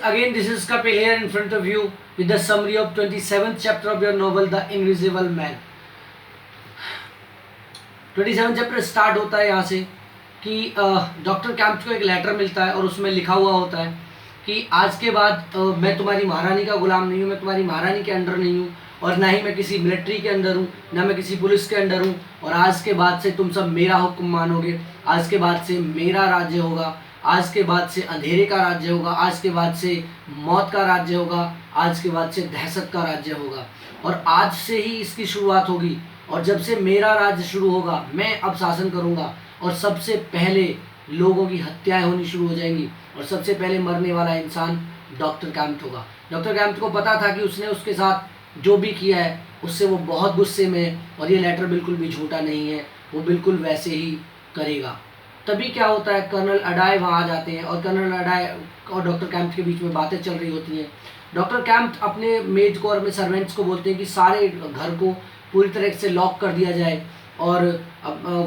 again this is Kapil here in front of you with the summary of 27th chapter of your novel The Invisible Man. 27 chapter start होता है यहाँ से कि doctor camp को एक letter मिलता है और उसमें लिखा हुआ होता है कि आज के बाद मैं तुम्हारी महारानी का गुलाम नहीं हूँ, मैं तुम्हारी महारानी के अंडर नहीं हूँ और ना ही मैं किसी मिलिट्री के अंडर हूँ, ना मैं किसी पुलिस के अंडर हूँ और आज के बाद से तुम सब मेरा हुक्म मानोगे। आज के बाद से मेरा राज्य होगा, आज के बाद से अंधेरे का राज्य होगा, आज के बाद से मौत का राज्य होगा, आज के बाद से दहशत का राज्य होगा और आज से ही इसकी शुरुआत होगी। और जब से मेरा राज्य शुरू होगा मैं अब शासन करूँगा और सबसे पहले लोगों की हत्याएं होनी शुरू हो जाएंगी और सबसे पहले मरने वाला इंसान डॉक्टर कैम्प होगा। डॉक्टर कैम्प को पता था कि उसने उसके साथ जो भी किया है उससे वो बहुत गुस्से में है और ये लेटर बिल्कुल भी झूठा नहीं है, वो बिल्कुल वैसे ही करेगा। तभी क्या होता है, कर्नल अडाय वहाँ आ जाते हैं और कर्नल अडाय और डॉक्टर कैम्प के बीच में बातें चल रही होती हैं। डॉक्टर कैम्प अपने मेड को और अपने सर्वेंट्स को बोलते हैं कि सारे घर को पूरी तरह से लॉक कर दिया जाए और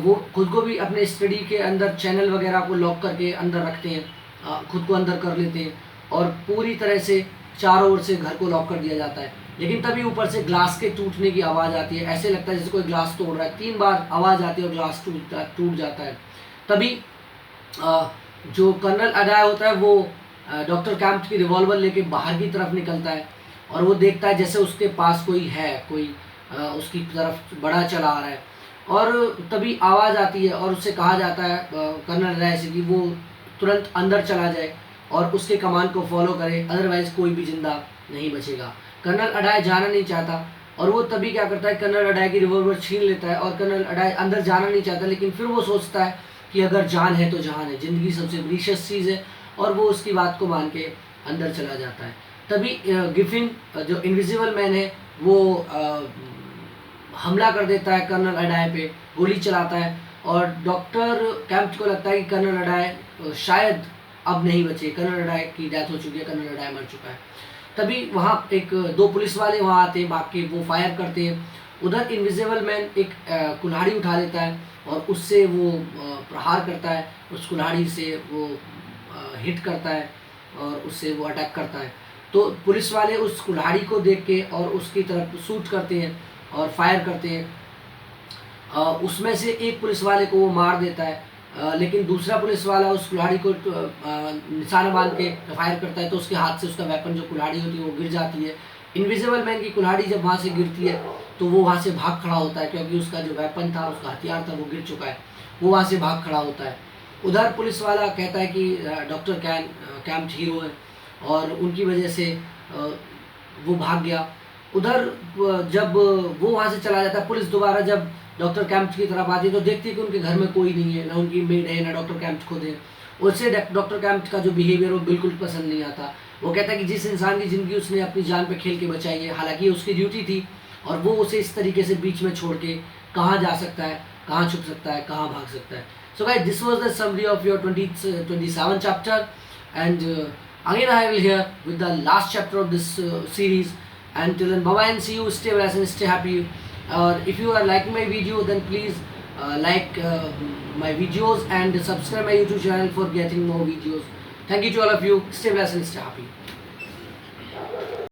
वो खुद को भी अपने स्टडी के अंदर चैनल वगैरह को लॉक करके अंदर रखते हैं, खुद को अंदर कर लेते हैं और पूरी तरह से चारों ओर से घर को लॉक कर दिया जाता है। लेकिन तभी ऊपर से ग्लास के टूटने की आवाज़ आती है, ऐसे लगता है जैसे कोई ग्लास तोड़ रहा है। 3 बार आवाज़ आती है और ग्लास टूट जाता है। तभी जो कर्नल अडाय होता है वो डॉक्टर कैम्प की रिवॉल्वर लेके बाहर की तरफ निकलता है और वो देखता है जैसे उसके पास कोई है, कोई उसकी तरफ बड़ा चला आ रहा है और तभी आवाज़ आती है और उससे कहा जाता है कर्नल अडाय से कि वो तुरंत अंदर चला जाए और उसके कमांड को फॉलो करे, अदरवाइज़ कोई भी जिंदा नहीं बचेगा। कर्नल अडाय जाना नहीं चाहता और वो तभी क्या करता है, कर्नल अडाय की रिवॉल्वर छीन लेता है और कर्नल अडाय अंदर जाना नहीं चाहता, लेकिन फिर वो सोचता है कि अगर जान है तो जान है, ज़िंदगी सबसे प्रीशियस चीज़ है और वो उसकी बात को मान के अंदर चला जाता है। तभी गिफिन जो इनविजिबल मैन है वो हमला कर देता है कर्नल अडाय पे, गोली चलाता है और डॉक्टर कैम्प को लगता है कि कर्नल अडाय शायद अब नहीं बचे, कर्नल अडाय की डेथ हो चुकी है, कर्नल अडाय मर चुका है। तभी वहाँ 2 पुलिस वाले वहाँ आते हैं, भाग के वो फायर करते हैं। उधर इनविजिबल मैन एक कुल्हाड़ी उठा लेता है और उससे वो प्रहार करता है, उस कुल्हाड़ी से वो हिट करता है और उससे वो अटैक करता है। तो पुलिस वाले उस कुल्हाड़ी को देख के और उसकी तरफ शूट करते हैं और फायर करते हैं। उसमें से एक पुलिस वाले को वो मार देता है, लेकिन दूसरा पुलिस वाला उस कुल्हाड़ी को निशाना बांध के फायर करता है तो उसके हाथ से उसका वेपन जो कुल्हाड़ी होती है वो गिर जाती है। इनविजिबल मैन की कुल्हाड़ी जब वहाँ से गिरती है तो वो वहाँ से भाग खड़ा होता है, क्योंकि उसका जो वेपन था, उसका हथियार था, वो गिर चुका है। वो वहाँ से भाग खड़ा होता है। उधर पुलिस वाला कहता है कि डॉक्टर कैम्प हीरो है और उनकी वजह से वो भाग गया। उधर जब वो वहाँ से चला जाता है, पुलिस दोबारा जब डॉक्टर कैम्प की तरफ आती है तो देखती है कि उनके घर में कोई नहीं है, ना उनकी मेड है, ना डॉक्टर कैम्प खुद है। उससे डॉक्टर कैम्प का जो बिहेवियर वो बिल्कुल पसंद नहीं आता। वो कहता है कि जिस इंसान की ज़िंदगी उसने अपनी जान पे खेल के बचाई है, हालांकि उसकी ड्यूटी थी और वो उसे इस तरीके से बीच में छोड़ के कहाँ जा सकता है, कहाँ छुप सकता है, कहाँ भाग सकता है। So guys, this was the summary of your 27 chapter and again I will here with the last chapter of this series. Until then, bye bye and see you. Stay blessed and stay happy. If you are liking my video, then please like my videos and subscribe my YouTube channel for getting more videos. Thank you to all of you. Stay blessed and stay happy.